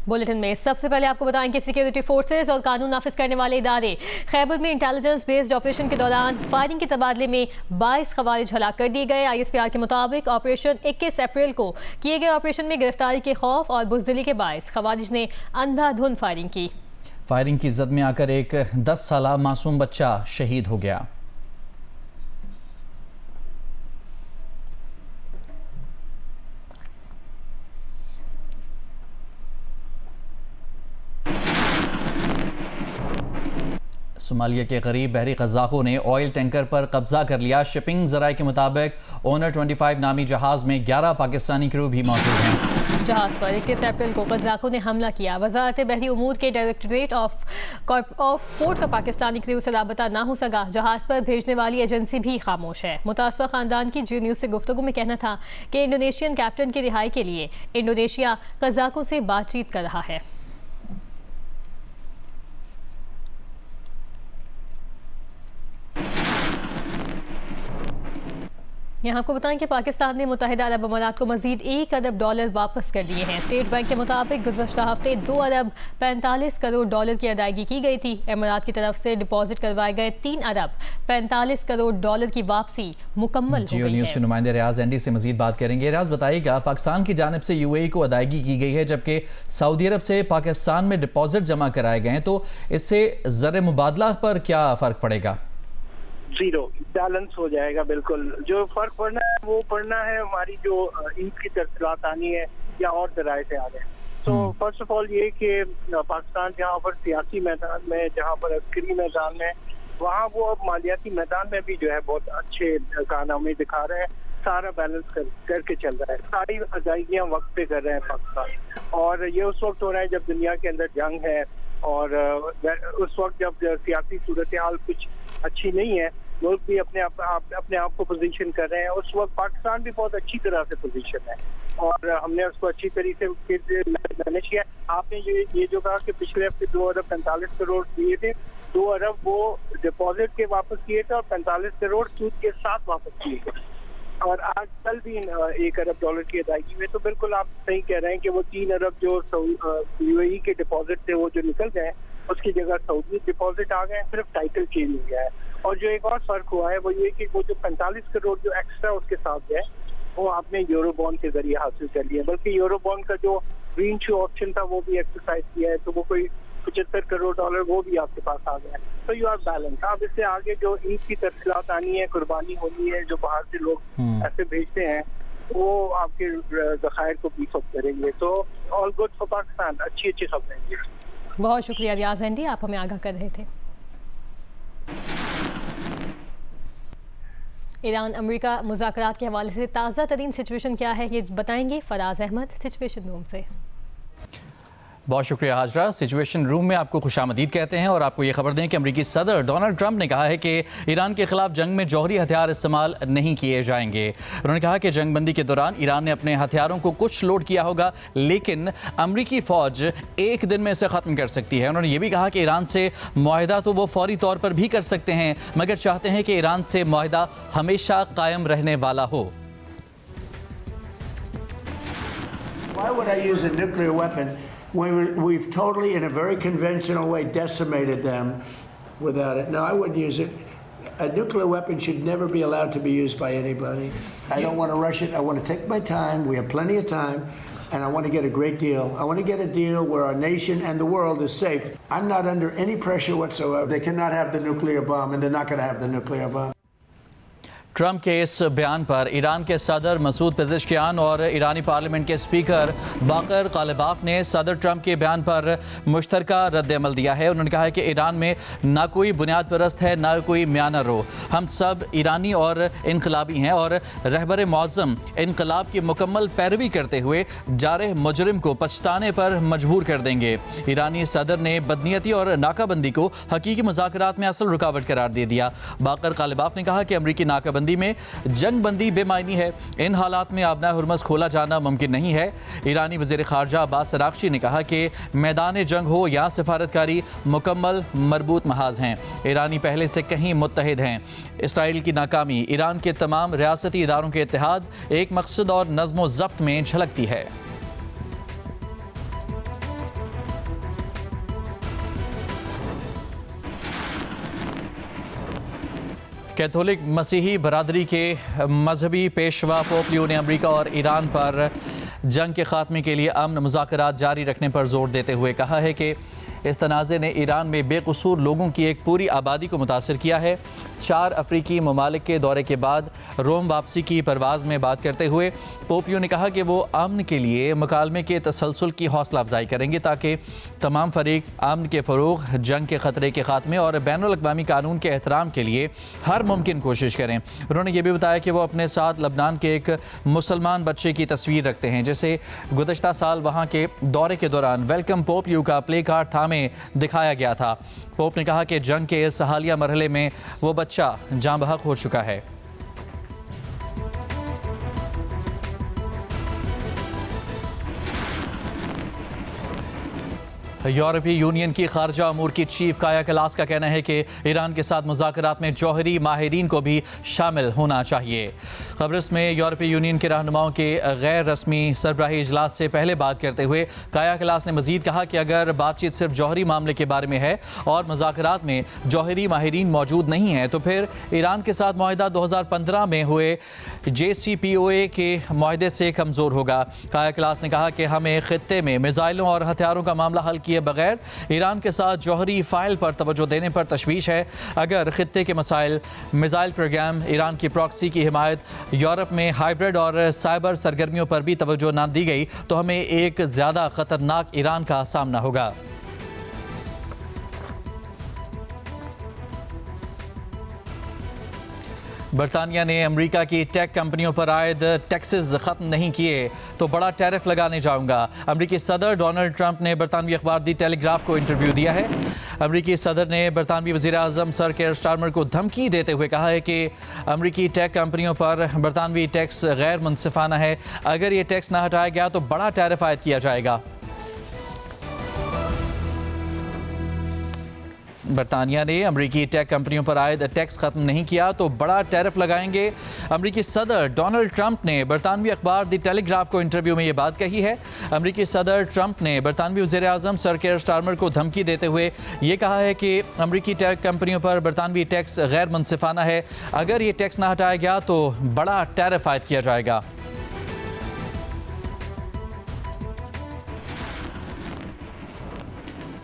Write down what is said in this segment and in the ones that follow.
Bulletin में सबसे पहले आपको बताएं कि सिक्योरिटी फोर्सेस और कानून नाफिज करने वाले इदारे खैबर में इंटेलिजेंस बेस्ड ऑपरेशन के दौरान फायरिंग के तबादले में 22 खवारिज हलाक कर दिए गए। ISPR के मुताबिक ऑपरेशन 21 अप्रैल को किए गए ऑपरेशन में गिरफ्तारी के खौफ और बुजदिली के बायस खवारिज ने अंधाधुंध फायरिंग की। फायरिंग की जद में आकर एक 10 साला मासूम बच्चा शहीद हो गया। सोमालिया के करीब बहरी कज़ाकों ने ऑयल टैंकर पर कब्जा कर लिया। शिपिंग जराये के मुताबिक ओनर 25 नामी जहाज में 11 पाकिस्तानी क्रू भी मौजूद हैं। जहाज पर 21 अप्रैल को कज़ाकों ने हमला किया। वज़ारत बहरी उमूर के डायरेक्टरेट ऑफ पोर्ट का पाकिस्तानी क्रू से राबता ना हो सका। जहाज पर भेजने वाली एजेंसी भी खामोश है। मुतासबा खानदान की जियो न्यूज़ से गुफ्तगू में कहना था कि इंडोनेशियन कैप्टन की रिहाई के लिए इंडोनेशिया कज़ाकों से बातचीत कर रहा है। यहाँ आपको बताएं कि पाकिस्तान ने मुत्तहिदा अरब अमारात को मजीद $1 अरब वापस कर दिए हैं। स्टेट बैंक के मुताबिक गुज़श्ता हफ्ते $2 अरब 45 करोड़ की अदायगी की गई थी। अमारात की तरफ से डिपॉजिट करवाए गए $3 अरब 45 करोड़ की वापसी मुकम्मल हो गई है। जियो न्यूज़ के नुमाइंदे रियाज एंडी से मजीद बात करेंगे। रियाज बताइएगा, पाकिस्तान की जानिब से UAE को अदायगी की गई है जबकि सऊदी अरब से पाकिस्तान में डिपॉजिट जमा कराए गए हैं, तो इससे ज़र मुबादला पर क्या फ़र्क पड़ेगा? जीरो बैलेंस हो जाएगा। बिल्कुल जो फर्क पड़ना है वो पड़ना है हमारी जो ईद की तरसलात आनी है या और जराए से आ गए। तो फर्स्ट ऑफ ऑल ये कि पाकिस्तान जहाँ पर सियासी मैदान में, जहाँ पर अस्करी मैदान में, वहाँ वो अब मालियाती मैदान में भी जो है बहुत अच्छे कारनामे दिखा रहे हैं। सारा बैलेंस करके चल रहा है। सारी अदायगियाँ वक्त पे कर रहे हैं पाकिस्तान। और ये उस वक्त हो रहा है जब दुनिया के अंदर जंग है और उस वक्त जब सियासी सूरत हाल कुछ अच्छी नहीं है, लोग भी अपने आप को पोजीशन कर रहे हैं। उस वक्त पाकिस्तान भी बहुत अच्छी तरह से पोजीशन है और हमने उसको अच्छी तरीके से मैनेज किया। आपने ये जो कहा कि पिछले हफ्ते 2 अरब 45 करोड़ दिए थे, 2 अरब वो डिपॉजिट के वापस किए थे और 45 करोड़ सूद के साथ वापस किए थे। और आज कल भी $1 अरब की अदायगी में, तो बिल्कुल आप सही कह रहे हैं कि वो 3 अरब जो UAE के डिपॉजिट थे वो जो निकल गए, उसकी जगह सऊदी डिपॉजिट आ गए, सिर्फ टाइटल चेंज हो गया है। और जो एक और फर्क हुआ है वो ये कि वो जो 45 करोड़ जो एक्स्ट्रा उसके साथ है वो आपने यूरो बॉन्ड के जरिए हासिल कर लिया। बल्कि यूरो बॉन्ड का जो ग्रीन शू ऑप्शन था वो भी एक्सरसाइज किया है, तो वो कोई $75 करोड़ वो भी आपके पास आ गया। तो यू आर बैलेंस। अब इससे आगे जो ईद की तरसलात आनी है, कुर्बानी होनी है, जो बाहर से लोग ऐसे भेजते हैं वो आपके ज़खायर को बीफ अप करेंगे। तो ऑल गुड फॉर पाकिस्तान, अच्छी खबरें हैं। बहुत शुक्रिया रियाज एंडी, आप हमें आगाह कर रहे थे। ईरान अमेरिका मुज़ाकरात के हवाले से ताज़ा तरीन सिचुएशन क्या है ये बताएंगे फराज अहमद सिचुएशन रूम से। बहुत शुक्रिया हाजरा। सिचुएशन रूम में आपको खुशामदीद कहते हैं और आपको ये खबर दें कि अमेरिकी सदर डोनाल्ड ट्रंप ने कहा है कि ईरान के खिलाफ जंग में जौहरी हथियार इस्तेमाल नहीं किए जाएंगे। उन्होंने कहा कि जंगबंदी के दौरान ईरान ने अपने हथियारों को कुछ लोड किया होगा, लेकिन अमेरिकी फ़ौज एक दिन में इसे ख़त्म कर सकती है। उन्होंने ये भी कहा कि ईरान से मुआहिदा तो वो फौरी तौर पर भी कर सकते हैं, मगर चाहते हैं कि ईरान से मुआहिदा हमेशा कायम रहने वाला हो। Why would I use a nuclear weapon when we've totally, in a very conventional way, decimated them without it? No, I wouldn't use it. A nuclear weapon should never be allowed to be used by anybody. I don't want to rush it. I want to take my time. We have plenty of time. And I want to get a great deal. I want to get a deal where our nation and the world is safe. I'm not under any pressure whatsoever. They cannot have the nuclear bomb, and they're not going to have the nuclear bomb. Trump के इस बयान पर Iran के सदर Masood Pezeshkian और ईरानी parliament के speaker बाकर कालिबाफ ने सदर ट्रंप के बयान पर मुश्तरका रद्द-ए-अमल दिया है। उन्होंने कहा है कि ईरान में ना कोई बुनियाद परस्त है, ना कोई म्यानर हो। हम सब ईरानी और इनकलाबी हैं और रहबर मुअज़्ज़म इनकलाब की मुकम्मल पैरवी करते हुए जारह मुजरिम को पछताने पर मजबूर कर देंगे। ईरानी सदर ने बदनीयती और नाकाबंदी को हकीकी मुज़ाकरात में असल रुकावट करार दे दिया। बाकर कालिबाफ ने कहा कि अमरीकी नाकाबंदी में जंगबंदी बेमायनी है। इन हालात में आबना हुरमज़ खोला जाना मुमकिन नहीं है। ईरानी वज़ीर ख़ारजा अब्बास अराग़ची ने कहा कि मैदान जंग हो या सिफारतकारी मुकम्मल मरबूत महाज हैं। ईरानी पहले से कहीं मुत्तहिद हैं। इसराइल की नाकामी ईरान के तमाम रियासती इदारों के इत्तेहाद, एक मकसद और नज़्म व ज़ब्त में झलकती है। कैथोलिक मसीही बरादरी के मजहबी पेशवा पोप लियो ने अमेरिका और ईरान पर जंग के खात्मे के लिए अमन मुज़ाकरात जारी रखने पर जोर देते हुए कहा है कि इस तनाज़े ने ईरान में बेकसूर लोगों की एक पूरी आबादी को मुतासर किया है। 4 अफ्रीकी ममालिक के दौरे के बाद रोम वापसी की परवाज़ में बात करते हुए पोपियो ने कहा कि वो अमन के लिए मुकालमे के तसलसल की हौसला अफजाई करेंगे ताकि तमाम फरीक अमन के फ़रोग़, जंग के ख़तरे के ख़ात्मे और बैनुल अक़वामी कानून के एहतराम के लिए हर मुमकिन कोशिश करें। उन्होंने ये भी बताया कि वो अपने साथ लबनान के एक मुसलमान बच्चे की तस्वीर रखते हैं जिसे गुज़श्ता साल वहाँ के दौरे के दौरान वेलकम पोपियो का प्ले कार्ड था में दिखाया गया था। पोप ने कहा कि जंग के इस हालिया मरहले में वो बच्चा जाँ बहक हो चुका है। यूरोपीय यूनियन की खारजा अमूर की चीफ काया कलास का कहना है कि ईरान के साथ मुज़ाकरात में जौहरी माहिरीन को भी शामिल होना चाहिए। कब्रिस में यूरोपीय यूनियन के रहनुमाओं के गैर रस्मी सरबराही इजलास से पहले बात करते हुए काया कलास ने मजीद कहा कि अगर बातचीत सिर्फ जौहरी मामले के बारे में है और मुज़ाकरात में जौहरी माहिरीन मौजूद नहीं है तो फिर ईरान के साथ मुआहदा 2015 में हुए JCPOA के मुआहदे से कमज़ोर होगा। काया कलास ने कहा कि हमें खित्ते में मिसाइलों और हथियारों का मामला हल किए बगैर ईरान के साथ जौहरी फाइल पर तवज्जो देने पर तशवीश है। अगर खित्ते के मिसाइल प्रोग्राम, ईरान की प्रॉक्सी की हिमायत, यूरोप में हाइब्रिड और साइबर सरगर्मियों पर भी तवज्जो न दी गई तो हमें एक ज़्यादा ख़तरनाक ईरान का सामना होगा। बरतानिया ने अमेरिका की टेक कंपनियों पर आयद टैक्सेस ख़त्म नहीं किए तो बड़ा टैरिफ लगाने जाऊंगा। अमेरिकी सदर डोनाल्ड ट्रंप ने बरतानवी अखबार दी टेलीग्राफ को इंटरव्यू दिया है। अमेरिकी सदर ने बरतानवी वज़ीर आज़म सर केयर स्टारमर को धमकी देते हुए कहा है कि अमेरिकी टेक कंपनियों पर बरतानवी टैक्स गैर मुनसिफाना है। अगर ये टैक्स ना हटाया गया तो बड़ा टैरिफ आयद किया जाएगा। बरतानिया ने अमरीकी टेक कंपनियों पर आयद टैक्स खत्म नहीं किया तो बड़ा टैरिफ लगाएंगे। अमरीकी सदर डोनाल्ड ट्रंप ने बरतानवी अखबार दी टेलीग्राफ को इंटरव्यू में ये बात कही है। अमरीकी सदर ट्रंप ने बरतानवी वज़ीर आज़म सर केयर स्टारमर को धमकी देते हुए ये कहा है कि अमरीकी टेक कंपनियों पर बरतानवी टैक्स गैर मुनसिफाना है। अगर ये टैक्स ना हटाया गया तो बड़ा टैरिफ आयद किया जाएगा।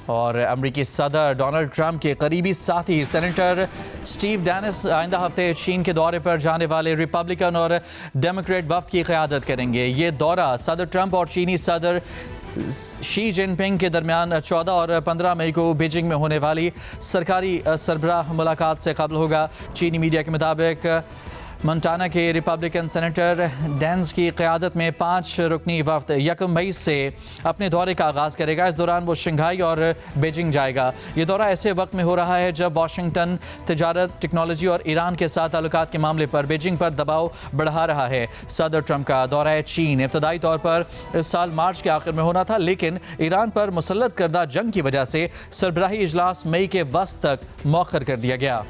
और अमरीकी सदर डोनाल्ड ट्रंप के करीबी साथी सेनेटर स्टीव डेनिस आइंदा हफ्ते चीन के दौरे पर जाने वाले रिपब्लिकन और डेमोक्रेट वफ्द की क़यादत करेंगे। ये दौरा सदर ट्रंप और चीनी सदर शी जिनपिंग के दरमियान 14 और 15 मई को बीजिंग में होने वाली सरकारी सरबराह मुलाकात से कबल होगा। चीनी मीडिया के मुताबिक मोंटाना के रिपब्लिकन सेनेटर डेंस की क़यादत में 5 रुकनी वफ्द 1 मई से अपने दौरे का आगाज़ करेगा। इस दौरान वो शंघाई और बीजिंग जाएगा। ये दौरा ऐसे वक्त में हो रहा है जब वाशिंगटन तिजारत, टेक्नोलॉजी और ईरान के साथ ताल्लुकात के मामले पर बीजिंग पर दबाव बढ़ा रहा है। सदर ट्रंप का दौरा चीन इब्तदाई तौर पर इस साल मार्च के आखिर में होना था, लेकिन ईरान पर मुसल्लत करदा जंग की वजह से सरबराही इजलास मई के वस्त तक मौखर कर दिया गया।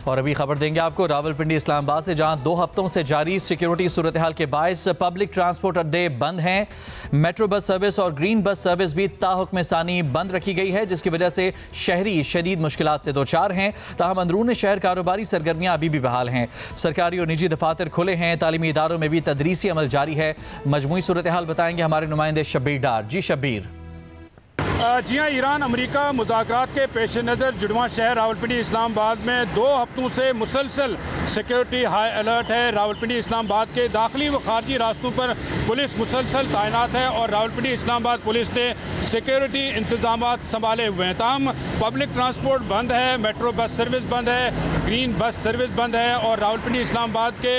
और अभी खबर देंगे आपको रावलपिंडी इस्लामाबाद से, जहां 2 हफ्तों से जारी सिक्योरिटी सूरत हाल के बायस पब्लिक ट्रांसपोर्ट अड्डे बंद हैं। मेट्रो बस सर्विस और ग्रीन बस सर्विस भी ताहुक्म सानी बंद रखी गई है, जिसकी वजह से शहरी शदीद मुश्किलात से दो चार हैं। ताहम अंदरून शहर कारोबारी सरगर्मियां अभी भी बहाल हैं। सरकारी और निजी दफातर खुले हैं। तालीमी इदारों में भी तदरीसी अमल जारी है। मजमूई सूरत हाल बताएंगे हमारे नुमाइंदे शब्बीर डार। जी शब्बीर। जी हाँ, ईरान अमेरिका मुज़ाकरात के पेश नज़र जुड़वां शहर रावलपिंडी इस्लामाबाद में 2 हफ्तों से मुसलसल सिक्योरिटी हाई अलर्ट है। रावलपिंडी इस्लामाबाद के दाखिली व खारजी रास्तों पर पुलिस मुसलसल तैनात है और रावलपिंडी इस्लामाबाद पुलिस ने सिक्योरिटी इंतजाम संभाले हुए हैं। ताहम पब्लिक ट्रांसपोर्ट बंद है, मेट्रो बस सर्विस बंद है, ग्रीन बस सर्विस बंद है और रावलपिंडी इस्लामाबाद के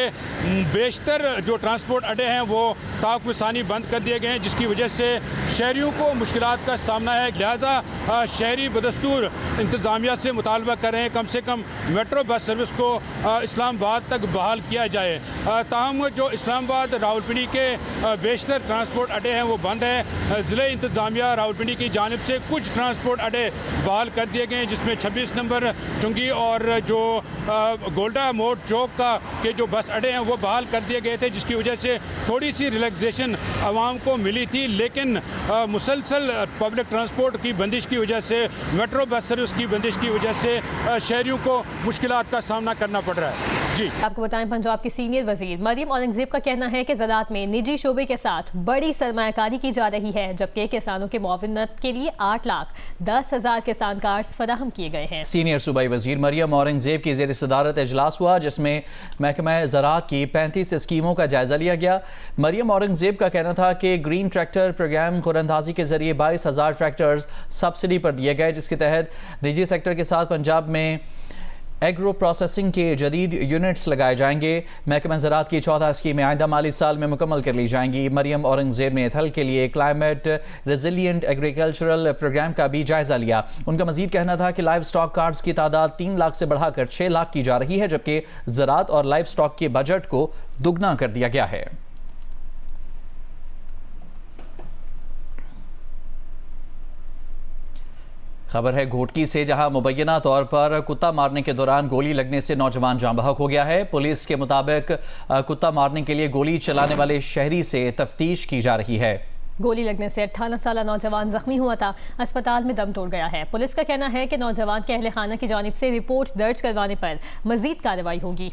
बेशतर जो ट्रांसपोर्ट अड्डे हैं वो ताहुक्म सानी बंद कर दिए गए हैं, जिसकी वजह से शहरियों को मुश्किलात का सामना है। लिहाजा शहरी बदस्तूर इंतज़ामिया से मुतालबा कर रहे हैं कम से कम मेट्रो बस सर्विस को इस्लामाबाद तक बहाल किया जाए। ताहम जो इस्लामाबाद रावलपिंडी के बेशतर ट्रांसपोर्ट अड्डे हैं वो बंद है। ज़िले इंतज़ामिया रावलपिंडी की जानिब से कुछ ट्रांसपोर्ट अड्डे बहाल कर दिए गए हैं, जिसमें 26 नंबर चुंगी और जो गोल्डा मोड़ चौक का के जो बस अड्डे हैं वो बहाल कर दिए गए थे, जिसकी वजह से थोड़ी सी रिलैक्सेशन आवाम को मिली थी। लेकिन मुसलसल पब्लिक ट्रांसपोर्ट की बंदिश की वजह से, मेट्रो बस सर्विस की बंदिश की वजह से शहरियों को मुश्किलात का सामना करना पड़ रहा है। जी आपको बताएं, पंजाब की सीनियर वजीर मरियम औरंगजेब का कहना है कि ज़राअत में निजी शोबे के साथ बड़ी सरमायाकारी की जा रही है, जबकि किसानों के मुआवनत के लिए 8,10,000 किसान कार्ड फराहम किए गए हैं। सीनियर सूबाई वजीर मरियम औरंगजेब की ज़ेर सदारत इजलास हुआ, जिसमें महकमा ज़राअत की 35 स्कीमों का जायजा लिया गया। मरियम औरंगजेब का कहना था कि ग्रीन ट्रैक्टर प्रोग्राम कुरंदाजी के जरिए 22,000 ट्रैक्टर्स सब्सिडी पर दिए गए, जिसके तहत निजी सेक्टर के साथ पंजाब में एग्रो प्रोसेसिंग के जदीद यूनिट्स लगाए जाएंगे। महकमा ज़राअत की 14 स्कीमें आइंदा माली साल में मुकम्मल कर ली जाएंगी। मरियम औरंगजेब ने एथल के लिए क्लाइमेट रेजिलियंट एग्रीकल्चरल प्रोग्राम का भी जायजा लिया। उनका मजीद कहना था कि लाइव स्टॉक कार्ड्स की तादाद 3 लाख से बढ़ाकर 6 लाख की जा रही है, जबकि ज़राअत और लाइव स्टॉक के बजट को दुगना कर दिया गया है। खबर है घोटकी से, जहां मुबैना तौर पर कुत्ता मारने के दौरान गोली लगने से नौजवान जाँ बहक हो गया है। पुलिस के मुताबिक कुत्ता मारने के लिए गोली चलाने वाले शहरी से तफ्तीश की जा रही है। गोली लगने से 18 साल नौजवान जख्मी हुआ था, अस्पताल में दम तोड़ गया है। पुलिस का कहना है कि नौजवान के अहले खाना की जानिब से रिपोर्ट दर्ज करवाने पर मजीद कार्रवाई होगी।